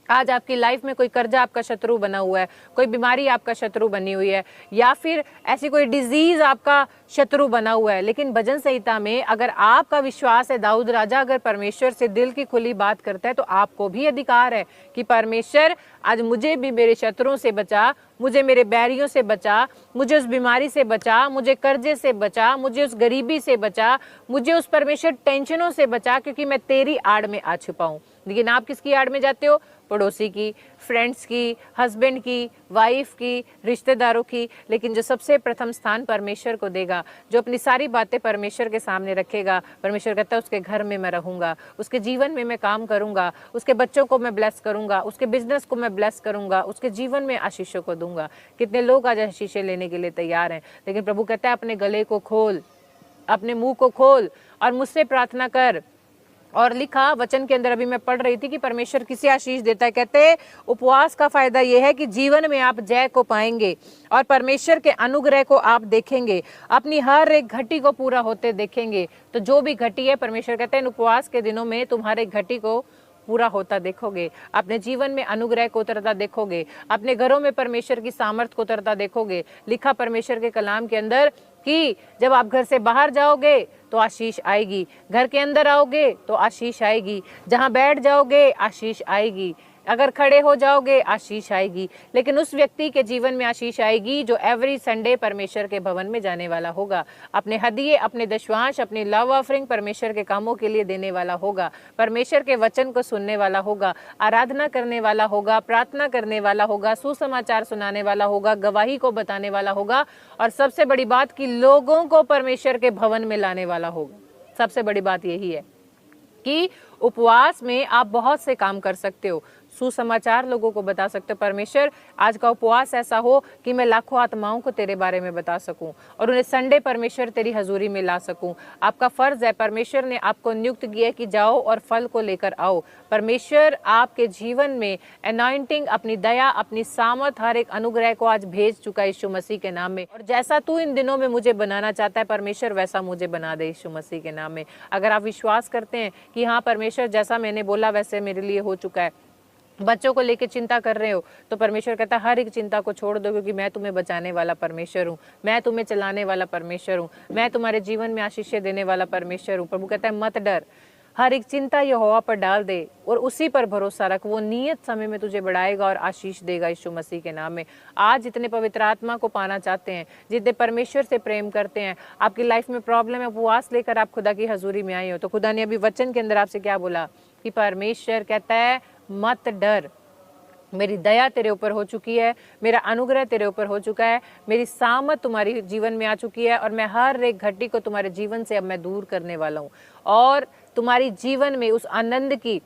आज आपकी लाइफ में कोई कर्जा आपका शत्रु बना हुआ है, कोई बीमारी आपका शत्रु बनी हुई है, या फिर ऐसी कोई डिजीज आपका शत्रु बना हुआ है, लेकिन भजन संहिता में अगर आपका विश्वास है, दाऊद राजा अगर परमेश्वर से दिल की खुली बात करता है तो आपको भी अधिकार है कि परमेश्वर आज मुझे भी मेरे शत्रुओं से बचा, मुझे मेरे बैरियों से बचा, मुझे उस बीमारी से बचा, मुझे कर्जे से बचा, मुझे उस गरीबी से बचा, मुझे उस परमेश्वर टेंशनों से बचा, क्योंकि मैं तेरी आड़ में आ छुपा हूं। लेकिन आप किसकी आड़ में जाते हो? पड़ोसी की, फ्रेंड्स की, हस्बैंड की, वाइफ की, रिश्तेदारों की। लेकिन जो सबसे प्रथम स्थान परमेश्वर को देगा, जो अपनी सारी बातें परमेश्वर के सामने रखेगा, परमेश्वर कहता है उसके घर में मैं रहूंगा, उसके जीवन में मैं काम करूंगा, उसके बच्चों को मैं ब्लेस करूंगा, उसके बिजनेस को मैं ब्लेस करूंगा, उसके जीवन में आशीषों को दूंगा। कितने लोग आज आशीषें लेने के लिए तैयार हैं, लेकिन प्रभु कहता है अपने गले को खोल, अपने मुंह को खोल और मुझसे प्रार्थना कर। और लिखा वचन के अंदर, अभी मैं पढ़ रही थी कि परमेश्वर किसे आशीष देता है। कहते उपवास का फायदा यह है कि जीवन में आप जय को पाएंगे और परमेश्वर के अनुग्रह को आप देखेंगे, अपनी हर एक घटी को पूरा होते देखेंगे। तो जो भी घटी है, परमेश्वर कहते हैं इन उपवास के दिनों में तुम्हारे घटी को पूरा होता देखोगे, अपने जीवन में अनुग्रह को उतरता देखोगे, अपने घरों में परमेश्वर की सामर्थ को उतरता देखोगे। लिखा परमेश्वर के कलाम के अंदर कि जब आप घर से बाहर जाओगे तो आशीष आएगी, घर के अंदर आओगे तो आशीष आएगी, जहां बैठ जाओगे आशीष आएगी, अगर खड़े हो जाओगे आशीष आएगी। लेकिन उस व्यक्ति के जीवन में आशीष आएगी जो एवरी संडे परमेश्वर के भवन में जाने वाला होगा, अपने हदिये, अपने दशवांश, अपनी लव ऑफरिंग परमेश्वर के कामों के लिए देने वाला होगा, परमेश्वर के वचन को सुनने वाला होगा, आराधना करने वाला होगा, प्रार्थना करने वाला होगा, सुसमाचार सुनाने वाला होगा, गवाही को बताने वाला होगा, और सबसे बड़ी बात कि लोगों को परमेश्वर के भवन में लाने वाला होगा। सबसे बड़ी बात यही है कि उपवास में आप बहुत से काम कर सकते हो, सुसमाचार लोगों को बता सकते हो। परमेश्वर आज का उपवास ऐसा हो कि मैं लाखों आत्माओं को तेरे बारे में बता सकूं और उन्हें संडे परमेश्वर तेरी हजूरी में ला सकूं। आपका फर्ज है, परमेश्वर ने आपको नियुक्त किया कि जाओ और फल को लेकर आओ। परमेश्वर आपके जीवन में अनॉइंटिंग, अपनी दया, अपनी सामर्थ, हर एक अनुग्रह को आज भेज चुका है यीशु मसीह के नाम में। और जैसा तू इन दिनों में मुझे बनाना चाहता है परमेश्वर, वैसा मुझे बना दे यीशु मसीह के नाम में। अगर आप विश्वास करते हैं कि हाँ परमेश्वर जैसा मैंने बोला वैसे मेरे लिए हो चुका है, बच्चों को लेकर चिंता कर रहे हो, तो परमेश्वर कहता है हर एक चिंता को छोड़ दो, क्योंकि मैं तुम्हें बचाने वाला परमेश्वर हूँ, मैं तुम्हें चलाने वाला परमेश्वर हूँ, मैं तुम्हारे जीवन में आशीष देने वाला परमेश्वर हूँ। प्रभु कहता है मत डर, हर एक चिंता यहोवा पर डाल दे और उसी पर भरोसा रख, वो नियत समय में तुझे बढ़ाएगा और आशीष देगा यीशु मसीह के नाम में। आज जितने पवित्र आत्मा को पाना चाहते हैं, जितने परमेश्वर से प्रेम करते हैं, आपकी लाइफ में प्रॉब्लम है, उपवास लेकर आप खुदा की हजूरी में आए हो, तो खुदा ने अभी वचन के अंदर आपसे क्या बोला कि परमेश्वर कहता है मत डर, मेरी दया तेरे ऊपर हो चुकी है, मेरा अनुग्रह तेरे ऊपर हो चुका है, मेरी सामत तुम्हारी जीवन में आ चुकी है और मैं हर एक घटी को तुम्हारे जीवन से अब मैं दूर करने वाला हूँ और तुम्हारी जीवन में उस आनंद की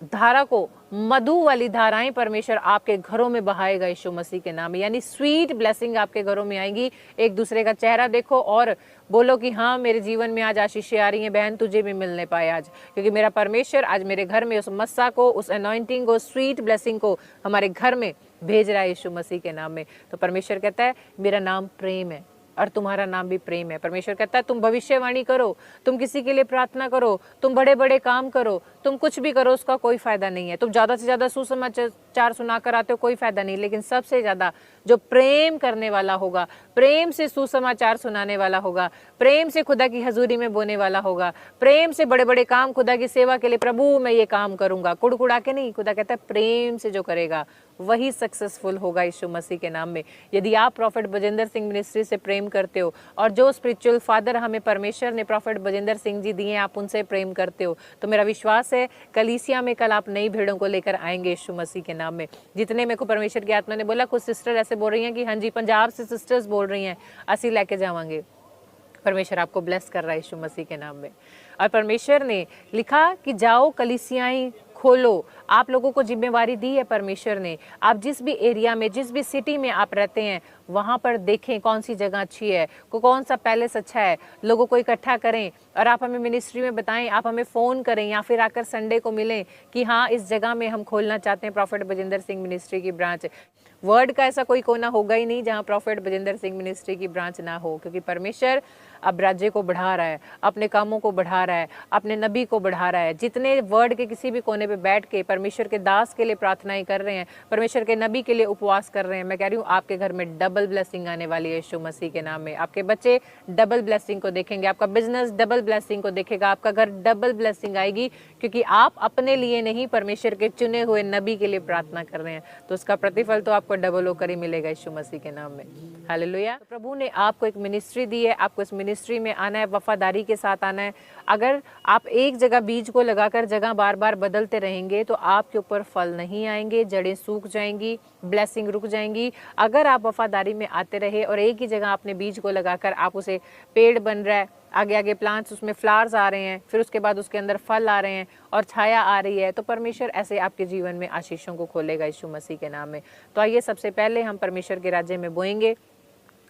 धारा को, मधु वाली धाराएं परमेश्वर आपके घरों में बहाएगा यीशु मसीह के नाम में। यानी स्वीट ब्लेसिंग आपके घरों में आएंगी। एक दूसरे का चेहरा देखो और बोलो कि हाँ मेरे जीवन में आज आशीषें आ रही हैं, बहन तुझे भी मिलने पाए आज, क्योंकि मेरा परमेश्वर आज मेरे घर में उस मस्सा को, उस अनॉइंटिंग को, स्वीट ब्लेसिंग को हमारे घर में भेज रहा है यीशु मसीह के नाम में। तो परमेश्वर कहता है मेरा नाम प्रेम है और तुम्हारा नाम भी प्रेम है। परमेश्वर कहता है तुम भविष्यवाणी करो, तुम किसी के लिए प्रार्थना करो, तुम बड़े बड़े काम करो, तुम कुछ भी करो, उसका कोई फायदा नहीं है। तुम ज़्यादा से ज़्यादा सुसमाचार सुनाकर आते हो, कोई फायदा नहीं। लेकिन सबसे ज़्यादा जो प्रेम करने वाला होगा, प्रेम से सुसमाचार सुनाने वाला होगा, प्रेम से खुदा की हजूरी में बोने वाला होगा, प्रेम से बड़े बड़े काम खुदा की सेवा के लिए, प्रभु मैं ये काम करूंगा, कुड़कुड़ा के नहीं, खुदा कहता है प्रेम से जो करेगा वही सक्सेसफुल होगा यीशु मसीह के नाम में। यदि आप प्रॉफिट बजेंद्र सिंह मिनिस्ट्री से प्रेम करते हो और जो स्पिरिचुअल फादर हमें परमेश्वर ने प्रॉफिट बजेंद्र सिंह जी दिए, आप उनसे प्रेम करते हो, तो मेरा विश्वास है कलीसिया में कल आप नई भीड़ों को लेकर आएंगे यीशु मसीह के नाम में। जितने मेरे को परमेश्वर की आत्मा ने बोला, कुछ सिस्टर ऐसे बोल रही हैं कि हाँ जी पंजाब से सिस्टर्स बोल रही हैं असी लेके जावांगे। परमेश्वर आपको ब्लेस कर रहा है यीशु मसीह के नाम में। और परमेश्वर ने लिखा कि जाओ कलीसियाएं खोलो, आप लोगों को जिम्मेवारी दी है परमेश्वर ने। आप जिस भी एरिया में, जिस भी सिटी में आप रहते हैं, वहाँ पर देखें कौन सी जगह अच्छी है, कौन सा पैलेस अच्छा है, लोगों को इकट्ठा करें और आप हमें मिनिस्ट्री में बताएं, आप हमें फ़ोन करें या फिर आकर संडे को मिलें कि हाँ इस जगह में हम खोलना चाहते हैं प्रॉफिट बजेंद्र सिंह मिनिस्ट्री की ब्रांच। वर्ल्ड का ऐसा कोई कोना होगा ही नहीं जहाँ प्रॉफिट बजेंद्र सिंह मिनिस्ट्री की ब्रांच ना हो, क्योंकि परमेश्वर अब राज्य को बढ़ा रहा है, अपने कामों को बढ़ा रहा है, अपने नबी को बढ़ा रहा है। जितने वर्ल्ड के किसी भी कोने पे बैठ के परमेश्वर के दास के लिए प्रार्थनाएं कर रहे हैं, परमेश्वर के नबी के लिए उपवास कर रहे हैं, मैं कह रही हूँ आपके घर में डबल ब्लेसिंग आने वाली है यीशु मसीह के नाम में। आपके बच्चे डबल ब्लेसिंग को देखेंगे, आपका बिजनेस डबल ब्लेसिंग को देखेगा, आपका घर डबल ब्लेसिंग आएगी, क्योंकि आप अपने लिए नहीं परमेश्वर के चुने हुए नबी के लिए प्रार्थना कर रहे हैं। तो उसका प्रतिफल तो आपको डबल होकर ही मिलेगा यीशु मसीह के नाम में। हालेलुया। तो प्रभु ने आपको एक मिनिस्ट्री दी है, आपको इस मिनिस्ट्री में आना है, वफादारी के साथ आना है। अगर आप एक जगह बीज को लगाकर जगह बार बार बदलते रहेंगे तो आपके ऊपर फल नहीं आएंगे, जड़ें सूख जाएंगी, ब्लेसिंग रुक जाएंगी। अगर आप वफादारी में आते रहे और एक ही जगह आपने बीज को लगाकर आप उसे पेड़ बन रहा है, आगे आगे प्लांट्स, उसमें फ्लावर्स आ रहे हैं, फिर उसके बाद उसके अंदर फल आ रहे हैं और छाया आ रही है, तो परमेश्वर ऐसे आपके जीवन में आशीषों को खोलेगा यीशु मसीह के नाम में। तो आइए सबसे पहले हम परमेश्वर के राज्य में बोएंगे।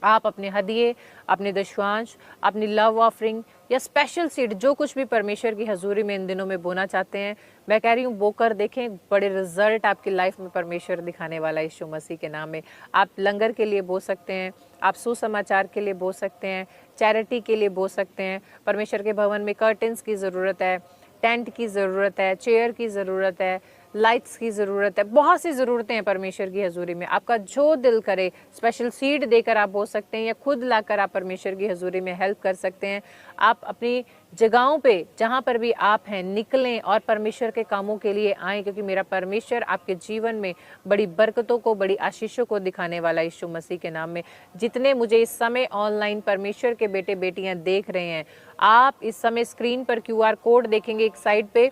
आप अपने हदिये, अपने दशवांश, अपनी लव ऑफरिंग या स्पेशल सीड, जो कुछ भी परमेश्वर की हजूरी में इन दिनों में बोना चाहते हैं, मैं कह रही हूँ बोकर देखें, बड़े रिजल्ट आपकी लाइफ में परमेश्वर दिखाने वाला है यीशु मसीह के नाम में। आप लंगर के लिए बो सकते हैं, आप सुसमाचार के लिए बो सकते हैं, चैरिटी के लिए बो सकते हैं। परमेश्वर के भवन में कर्टन्स की ज़रूरत है, टेंट की ज़रूरत है, चेयर की ज़रूरत है, लाइट्स की ज़रूरत है, बहुत सी ज़रूरतें हैं परमेश्वर की हजूरी में। आपका जो दिल करे स्पेशल सीड देकर आप बो सकते हैं या खुद लाकर आप परमेश्वर की हजूरी में हेल्प कर सकते हैं। आप अपनी जगहों पे जहाँ पर भी आप हैं निकलें और परमेश्वर के कामों के लिए आएँ, क्योंकि मेरा परमेश्वर आपके जीवन में बड़ी बरकतों को, बड़ी आशीषों को दिखाने वाला यीशु मसीह के नाम में। जितने मुझे इस समय ऑनलाइन परमेश्वर के बेटे बेटियाँ देख रहे हैं, आप इस समय स्क्रीन पर QR कोड देखेंगे, एक साइड पे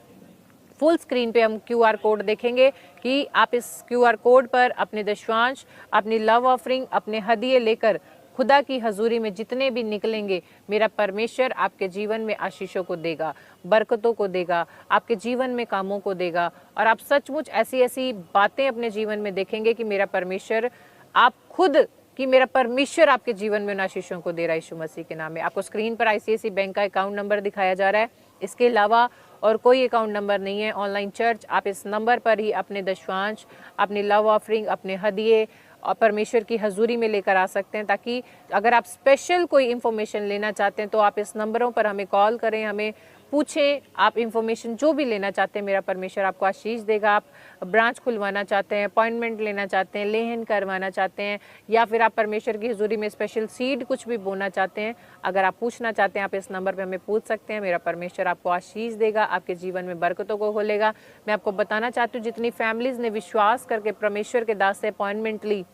फुल स्क्रीन पे हम QR कोड देखेंगे कि आप इस QR कोड पर अपने दशवांश, अपनी लव ऑफरिंग, अपने हदिये लेकर खुदा की हजूरी में जितने भी निकलेंगे, मेरा परमेश्वर आपके जीवन में आशीषों को देगा, बरकतों को देगा, आपके जीवन में कामों को देगा, और आप सचमुच ऐसी ऐसी बातें अपने जीवन में देखेंगे कि मेरा परमेश्वर, आप खुद कि मेरा परमेश्वर आपके जीवन में उन आशीषों को दे रहा है यीशु मसीह के नाम में। आपको स्क्रीन पर ICICI बैंक का अकाउंट नंबर दिखाया जा रहा है, इसके अलावा और कोई अकाउंट नंबर नहीं है। ऑनलाइन चर्च, आप इस नंबर पर ही अपने दशवांश, अपनी लव ऑफरिंग, अपने हदिये और परमेश्वर की हजूरी में लेकर आ सकते हैं, ताकि अगर आप स्पेशल कोई इन्फॉर्मेशन लेना चाहते हैं तो आप इस नंबरों पर हमें कॉल करें, हमें पूछें, आप इन्फॉर्मेशन जो भी लेना चाहते हैं, मेरा परमेश्वर आपको आशीष देगा। आप ब्रांच खुलवाना चाहते हैं, अपॉइंटमेंट लेना चाहते हैं, लेहन करवाना चाहते हैं, या फिर आप परमेश्वर की हजूरी में स्पेशल सीड कुछ भी बोना चाहते हैं, अगर आप पूछना चाहते हैं आप इस नंबर पर हमें पूछ सकते हैं। मेरा परमेश्वर आपको आशीष देगा, आपके जीवन में बरकतों को खोलेगा। मैं आपको बताना चाहती हूँ, जितनी फैमिलीज़ ने विश्वास करके परमेश्वर के दास से अपॉइंटमेंट ली,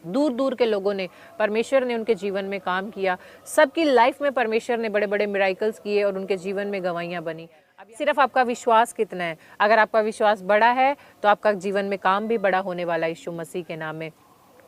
दूर दूर के लोगों ने, परमेश्वर ने उनके जीवन में काम किया, सबकी लाइफ में परमेश्वर ने बड़े बड़े मिराइकल्स किए और उनके जीवन में गवाहियाँ बनी। सिर्फ आपका विश्वास कितना है। अगर आपका विश्वास बड़ा है तो आपका जीवन में काम भी बड़ा होने वाला है यीशु मसीह के नाम में।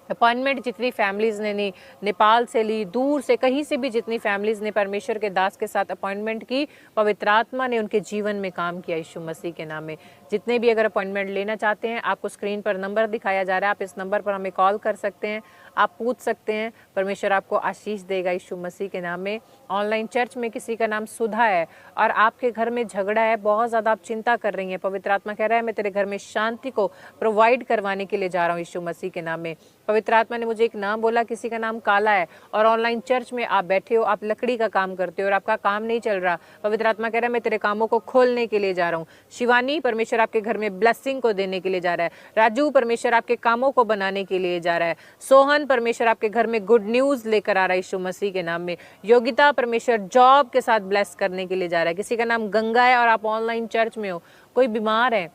अपॉइंटमेंट जितनी फैमिलीज़ ने नेपाल से ली, दूर से, कहीं से भी जितनी फैमिलीज़ ने परमेश्वर के दास के साथ अपॉइंटमेंट की, पवित्र आत्मा ने उनके जीवन में काम किया यीशु मसीह के नाम में। जितने भी अगर अपॉइंटमेंट लेना चाहते हैं, आपको स्क्रीन पर नंबर दिखाया जा रहा है, आप इस नंबर पर हमें कॉल कर सकते हैं, आप पूछ सकते हैं। परमेश्वर आपको आशीष देगा यीशु मसीह के नाम में। ऑनलाइन चर्च में किसी का नाम सुधा है और आपके घर में झगड़ा है, बहुत ज़्यादा आप चिंता कर रही हैं, पवित्र आत्मा कह रहा है मैं तेरे घर में शांति को प्रोवाइड करवाने के लिए जा रहा हूँ यीशु मसीह के नाम में। पवित्र आत्मा ने मुझे एक नाम बोला, किसी का नाम काला है और ऑनलाइन चर्च में आप बैठे हो, आप लकड़ी का काम करते हो और आपका काम नहीं चल रहा। पवित्र आत्मा कह रहा है मैं तेरे कामों को खोलने के लिए जा रहा हूँ। शिवानी, परमेश्वर आपके घर में ब्लेसिंग को देने के लिए जा रहा है। राजू, परमेश्वर आपके कामों को बनाने के लिए जा रहा है। सोहन, परमेश्वर आपके घर में गुड न्यूज लेकर आ रहा है यीशु मसीह के नाम में। योगिता, परमेश्वर जॉब के साथ ब्लेस करने के लिए जा रहा है। किसी का नाम गंगा है और आप ऑनलाइन चर्च में हो, कोई बीमार है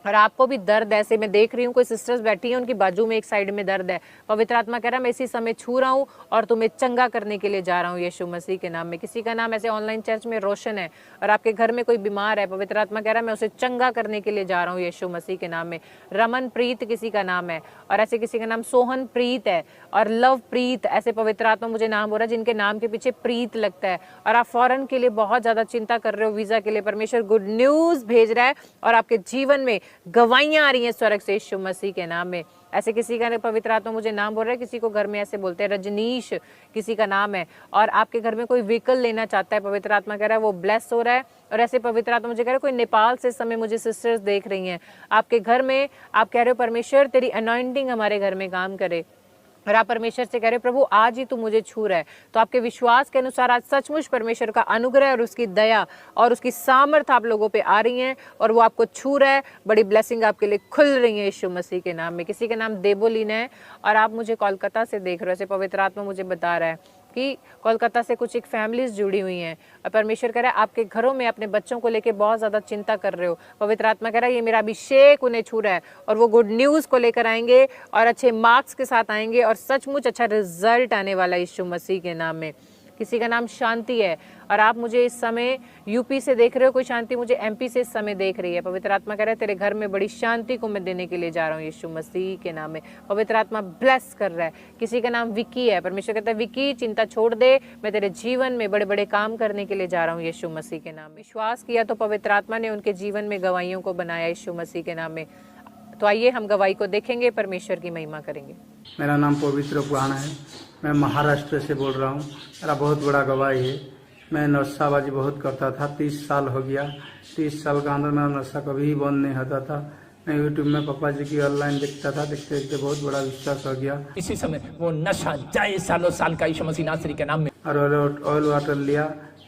और आपको भी दर्द है, ऐसे मैं देख रही हूँ कोई सिस्टर्स बैठी हैं, उनकी बाजू में एक साइड में दर्द है। पवित्र आत्मा कह रहा है मैं इसी समय छू रहा हूँ और तुम्हें चंगा करने के लिए जा रहा हूँ यीशु मसीह के नाम में। किसी का नाम ऐसे ऑनलाइन चर्च में रोशन है और आपके घर में कोई बीमार है, पवित्र आत्मा कह रहा है मैं उसे चंगा करने के लिए जा रहा हूँ यीशु मसीह के नाम में। रमन प्रीत किसी का नाम है और ऐसे किसी का नाम सोहन प्रीत है और लव प्रीत, ऐसे पवित्र आत्मा मुझे नाम हो रहा है जिनके नाम के पीछे प्रीत लगता है और आप फॉरेन के लिए बहुत ज्यादा चिंता कर रहे हो, वीजा के लिए। परमेश्वर गुड न्यूज भेज रहा है और आपके जीवन में गवाहियां रही है स्वर्ग से यीशु मसीह के नाम में। ऐसे किसी का पवित्र आत्मा मुझे नाम बोल रहा है, किसी को घर में ऐसे बोलते हैं रजनीश किसी का नाम है और आपके घर में कोई व्हीकल लेना चाहता है, पवित्र आत्मा कह रहा है वो ब्लेस हो रहा है। और ऐसे पवित्र आत्मा मुझे कह रहा है कोई नेपाल से समय मुझे सिस्टर्स देख रही हैं आपके घर में, आप कह रहे हो परमेश्वर तेरी अनॉइंटिंग हमारे घर में काम करे और आप परमेश्वर से कह रहे हो प्रभु आज ही तू मुझे छू रहा है। तो आपके विश्वास के अनुसार आज सचमुच परमेश्वर का अनुग्रह और उसकी दया और उसकी सामर्थ्य आप लोगों पे आ रही है और वो आपको छू रहा है। बड़ी ब्लेसिंग आपके लिए खुल रही है यीशु मसीह के नाम में। किसी का नाम देबोलीन है और आप मुझे कोलकाता से देख रहे हो, ऐसे पवित्र आत्मा मुझे बता रहा है कि कोलकाता से कुछ एक फैमिलीज जुड़ी हुई हैं और परमेश्वर कह रहा है आपके घरों में अपने बच्चों को लेके बहुत ज़्यादा चिंता कर रहे हो। पवित्र आत्मा कह रहा है ये मेरा अभिषेक उन्हें छू रहा है और वो गुड न्यूज़ को लेकर आएंगे और अच्छे मार्क्स के साथ आएंगे और सचमुच अच्छा रिजल्ट आने वाला है यीशु मसीह के नाम में। किसी का नाम शांति है और आप मुझे इस समय यूपी से देख रहे हो, कोई शांति मुझे एमपी से इस समय देख रही है। पवित्र आत्मा कह रहा है तेरे घर में बड़ी शांति को मैं देने के लिए जा रहा हूँ यीशु मसीह के नाम में। पवित्र आत्मा ब्लेस कर रहा है। किसी का नाम विकी है, परमेश्वर कहता है विकी चिंता छोड़ दे, मैं तेरे जीवन में बड़े बड़े काम करने के लिए जा रहा हूँ यीशु मसीह के नाम में। विश्वास किया तो पवित्र आत्मा ने उनके जीवन में गवाहियों को बनाया यीशु मसीह के नाम में। तो आइए हम गवाही को देखेंगे, परमेश्वर की महिमा करेंगे। मेरा नाम पवित्र पुराना है, मैं महाराष्ट्र से बोल रहा हूँ। मेरा बहुत बड़ा गवाही है। मैं नशाबाजी बहुत करता था, 30 साल हो गया। 30 साल का अंदर मेरा नशा कभी भी बंद नहीं होता था। मैं यूट्यूब में पापा जी की ऑनलाइन देखता था, देखते देखते बहुत बड़ा विश्वास हो गया। इसी समय वो नशा जाए सालों साल का यीशु मसीह नासरी के नाम में और ऑयल वाटर लिया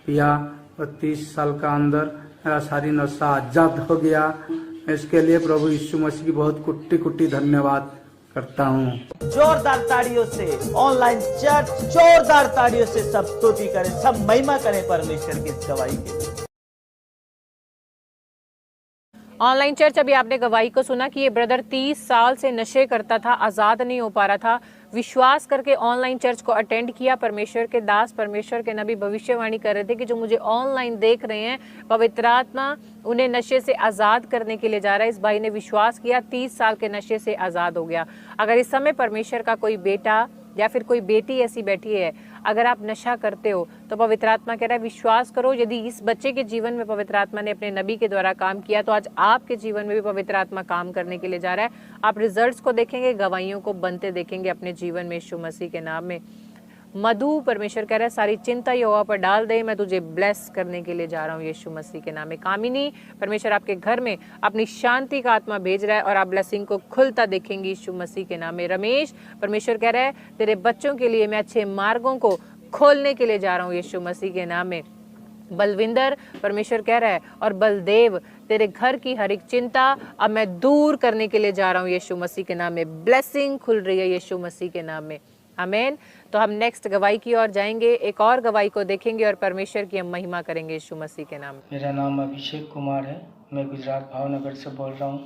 पिया और 30 साल का अंदर मेरा सारी नशा आजाद हो गया। इसके लिए प्रभु यीशु मसीह की बहुत कुट्टी कुट्टी धन्यवाद करता हूँ। जोरदार ताड़ियों से ऑनलाइन चर्च, जोरदार ताड़ियों से सब स्तुति करें, सब महिमा करें परमेश्वर की इस गवाही के लिए। ऑनलाइन चर्च, अभी आपने गवाही को सुना कि ये ब्रदर 30 साल से नशे करता था, आजाद नहीं हो पा रहा था। विश्वास करके ऑनलाइन चर्च को अटेंड किया। परमेश्वर के दास, परमेश्वर के नबी भविष्यवाणी कर रहे थे कि जो मुझे ऑनलाइन देख रहे हैं पवित्र आत्मा उन्हें नशे से आज़ाद करने के लिए जा रहा है। इस भाई ने विश्वास किया, 30 साल के नशे से आज़ाद हो गया। अगर इस समय परमेश्वर का कोई बेटा या फिर कोई बेटी ऐसी बैठी है, अगर आप नशा करते हो तो पवित्र आत्मा कह रहा है विश्वास करो, यदि इस बच्चे के जीवन में पवित्र आत्मा ने अपने नबी के द्वारा काम किया तो आज आपके जीवन में भी पवित्र आत्मा काम करने के लिए जा रहा है। आप रिजल्ट्स को देखेंगे, गवाहियों को बनते देखेंगे अपने जीवन में यीशु मसीह के नाम में। मधु, परमेश्वर कह रहा है सारी चिंता यहोवा पर डाल दे, मैं तुझे ब्लेस करने के लिए जा रहा हूँ यीशु मसीह के नाम में। कामिनी, परमेश्वर आपके घर में अपनी शांति का आत्मा भेज रहा है और आप ब्लेसिंग को खुलता देखेंगे यीशु मसीह के नाम में। रमेश, परमेश्वर कह रहा है तेरे बच्चों के लिए मैं अच्छे मार्गों को खोलने के लिए जा रहा हूँ यीशु मसीह के नाम में। बलविंदर, परमेश्वर कह रहा है और बलदेव, तेरे घर की हर एक चिंता अब मैं दूर करने के लिए जा रहा हूँ यीशु मसीह के नाम में। ब्लेसिंग खुल रही है यीशु मसीह के नाम में। आमीन। तो हम नेक्स्ट गवाही की ओर जाएंगे, एक और गवाही को देखेंगे और परमेश्वर की हम महिमा करेंगे यीशु मसीह के नाम में। मेरा नाम अभिषेक कुमार है, मैं गुजरात भावनगर से बोल रहा हूँ।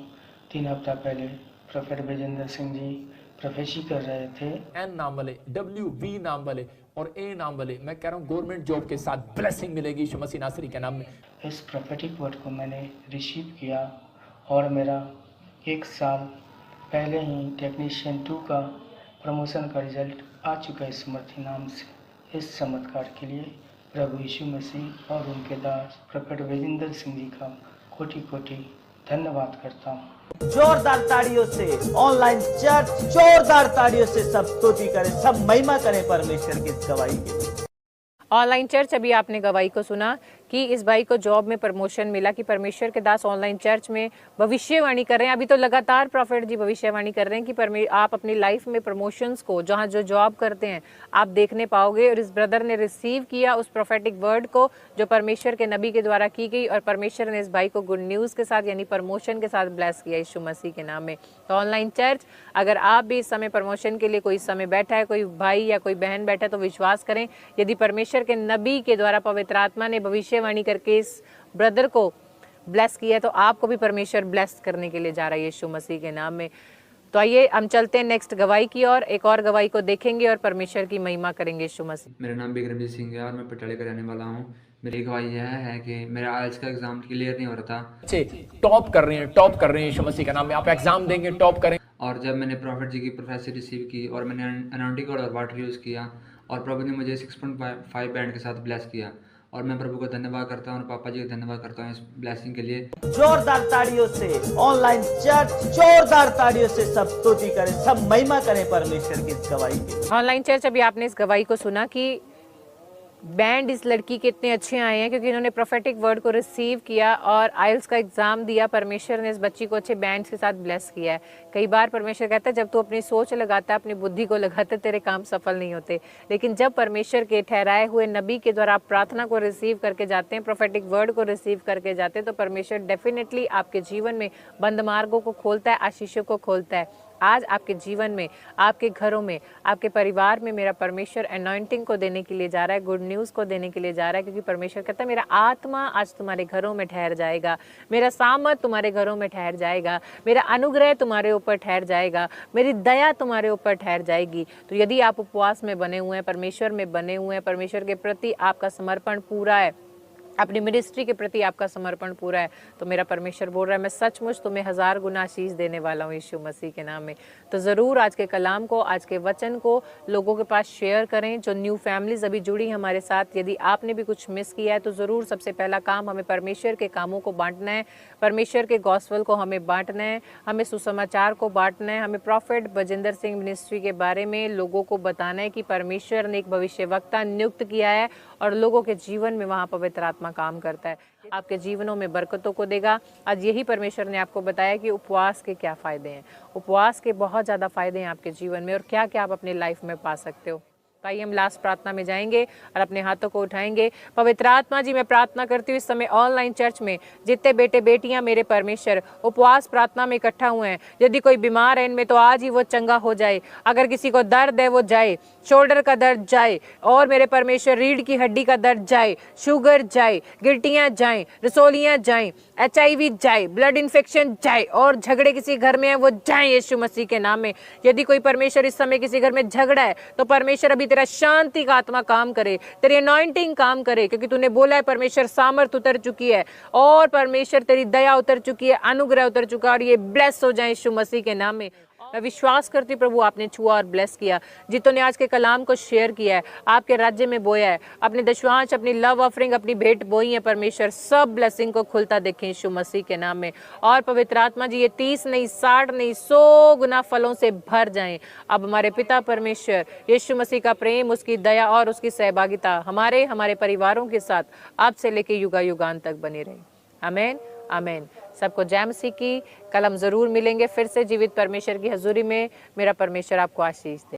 3 हफ्ता पहले प्रोफेट विजेंद्र सिंह जी प्रोफेसी कर रहे थे। एन नाम वाले, WV नाम वाले और A नाम वाले, मैं कह रहा हूँ गवर्नमेंट जॉब के साथ ब्लेसिंग मिलेगी यीशु मसीह नासरी के नाम में। इस प्रोफेटिक वर्ड को मैंने रिसीव किया और मेरा 1 साल पहले ही टेक्नीशियन 2 का प्रमोशन का रिजल्ट आ चुका है समर्थी नाम से। इस चमत्कार के लिए प्रभु यीशु मसीह और उनके दास प्रोफेट विजेंद्र सिंह जी का कोटि कोटि धन्यवाद करता हूँ। जोरदार ताड़ियों से ऑनलाइन चर्च, जोरदार ताड़ियों से सब स्तुति करें, सब महिमा करें परमेश्वर की इस गवाही के लिए। ऑनलाइन चर्च, अभी आपने गवाही को सुना कि इस भाई को जॉब में प्रमोशन मिला, कि परमेश्वर के दास ऑनलाइन चर्च में भविष्यवाणी कर रहे हैं। अभी तो लगातार प्रॉफिट जी भविष्यवाणी कर रहे हैं कि आप अपनी लाइफ में प्रमोशंस को जहाँ जो जॉब करते हैं आप देखने पाओगे। और इस ब्रदर ने रिसीव किया उस प्रोफेटिक वर्ड को जो परमेश्वर के नबी के द्वारा की गई, और परमेश्वर ने इस भाई को गुड न्यूज़ के साथ यानी प्रमोशन के साथ ब्लेस किया यीशु मसीह के नाम में। तो ऑनलाइन चर्च, अगर आप भी इस समय प्रमोशन के लिए कोई समय बैठा है, कोई भाई या कोई बहन बैठा है, तो विश्वास करें यदि परमेश्वर के नबी के द्वारा पवित्र आत्मा ने भविष्यवाणी करके इस ब्रदर को ब्लेस किया, तो आपको भी परमेश्वर ब्लेस करने के लिए जा रहा है यीशु मसीह के नाम में। तो आइए हम चलते हैं नेक्स्ट गवाही की ओर, एक और गवाही को देखेंगे और परमेश्वर की महिमा करेंगे यीशु मसीह। मेरा नाम बिक्रमजीत सिंह है और मैं पटियाला का रहने वाला हूँ। मेरी गवाही यह है कि मेरा आइल्स का एग्ज़ाम क्लियर नहीं हो रहा था। बच्चे टॉप कर रहे हैं यीशु मसीह का नाम में। आप एग्जाम देंगे, टॉप करें। और जब मैंने प्रॉफिट जी की प्रोफेसी रिसीव की और मैंने अनॉइंटिंग और वाटर यूज़ किया और प्रभु ने मुझे 6.5 बैंड के साथ ब्लेस किया, और मैं प्रभु को धन्यवाद करता हूँ और पापा जी को धन्यवाद करता हूँ इस ब्लेसिंग के लिए। जोरदार ताड़ियों से ऑनलाइन चर्च जोरदार ताड़ियों से सब स्तुति करें, सब महिमा करें परमेश्वर की इस गवाही की। ऑनलाइन चर्च, अभी आपने इस गवाही को सुना कि बैंड इस लड़की के इतने अच्छे आए हैं क्योंकि इन्होंने प्रोफेटिक वर्ड को रिसीव किया और आइल्स का एग्जाम दिया। परमेश्वर ने इस बच्ची को अच्छे बैंड्स के साथ ब्लेस किया है। कई बार परमेश्वर कहता है जब तू अपनी सोच लगाता है, अपनी बुद्धि को लगाता है, तेरे काम सफल नहीं होते। लेकिन जब परमेश्वर के ठहराए हुए नबी के द्वारा आप प्रार्थना को रिसीव करके जाते हैं, प्रोफेटिक वर्ड को रिसीव करके जाते हैं, तो परमेश्वर डेफिनेटली आपके जीवन में बंद मार्गों को खोलता है, आशीषों को खोलता है। आज आपके जीवन में, आपके घरों में, आपके परिवार में मेरा परमेश्वर अनॉइंटिंग को देने के लिए जा रहा है, गुड न्यूज़ को देने के लिए जा रहा है, क्योंकि परमेश्वर कहता है मेरा आत्मा आज तुम्हारे घरों में ठहर जाएगा, मेरा सामर्थ तुम्हारे घरों में ठहर जाएगा, मेरा अनुग्रह तुम्हारे ऊपर ठहर जाएगा, मेरी दया तुम्हारे ऊपर ठहर जाएगी। तो यदि आप उपवास में बने हुए हैं, परमेश्वर में बने हुए हैं, परमेश्वर के प्रति आपका समर्पण पूरा है, अपनी मिनिस्ट्री के प्रति आपका समर्पण पूरा है, तो मेरा परमेश्वर बोल रहा है मैं सचमुच तुम्हें 1000 गुना आशीष देने वाला हूँ यीशु मसीह के नाम में। तो ज़रूर आज के कलाम को, आज के वचन को लोगों के पास शेयर करें। जो न्यू फैमिलीज अभी जुड़ी हमारे साथ, यदि आपने भी कुछ मिस किया है तो ज़रूर सबसे पहला काम हमें परमेश्वर के कामों को बांटना है, परमेश्वर के गॉस्पेल को हमें बांटना है, हमें सुसमाचार को बांटना है, हमें प्रॉफिट बजिंदर सिंह मिनिस्ट्री के बारे में लोगों को बताना है कि परमेश्वर ने एक भविष्यवक्ता नियुक्त किया है और लोगों के जीवन में वहाँ पवित्र आत्मा काम करता है, आपके जीवनों में बरकतों को देगा। आज यही परमेश्वर ने आपको बताया कि उपवास के क्या फ़ायदे हैं, उपवास के बहुत ज़्यादा फ़ायदे हैं आपके जीवन में और क्या क्या आप अपनी लाइफ में पा सकते हो। तो आइए हम लास्ट प्रार्थना में जाएंगे और अपने हाथों को उठाएंगे। पवित्र आत्मा जी, मैं प्रार्थना करती हूँ इस समय ऑनलाइन चर्च में जितने बेटे बेटियां मेरे परमेश्वर उपवास प्रार्थना में इकट्ठा हुए हैं, यदि कोई बीमार है इनमें तो आज ही वो चंगा हो जाए। अगर किसी को दर्द है वो जाए, शोल्डर का दर्द जाए, और मेरे परमेश्वर रीढ़ की हड्डी का दर्द जाए, शुगर जाए, गिल्टियाँ जाएँ, रसोलियाँ जाएँ, HIV जाए, ब्लड इन्फेक्शन जाए, और झगड़े किसी घर में है वो जाए यीशु मसीह के नाम में। यदि कोई परमेश्वर इस समय किसी घर में झगड़ा है तो परमेश्वर अभी तेरा शांति का आत्मा काम करे, तेरी अनॉइंटिंग काम करे, क्योंकि तूने बोला है परमेश्वर सामर्थ उतर चुकी है और परमेश्वर तेरी दया उतर चुकी है, अनुग्रह उतर चुका है, और ये ब्लेस हो जाए यीशु मसीह के नाम में। मैं विश्वास करती हूँ प्रभु आपने छुआ और ब्लेस किया। जितों ने आज के कलाम को शेयर किया है, आपके राज्य में बोया है, अपने दशवांश, अपनी लव ऑफरिंग, अपनी भेंट बोई है, परमेश्वर सब ब्लेसिंग को खुलता देखें यीशु मसीह के नाम में। और पवित्र आत्मा जी ये 30 नहीं, 60 नहीं, 100 गुना फलों से भर जाएं। अब हमारे पिता परमेश्वर यीशु मसीह का प्रेम, उसकी दया और उसकी सहभागिता हमारे परिवारों के साथ अब से लेके युगा युगान तक बनी रहे। आमीन आमीन। सबको जय मसीह की। कल हम जरूर मिलेंगे फिर से जीवित परमेश्वर की हजूरी में। मेरा परमेश्वर आपको आशीष दे।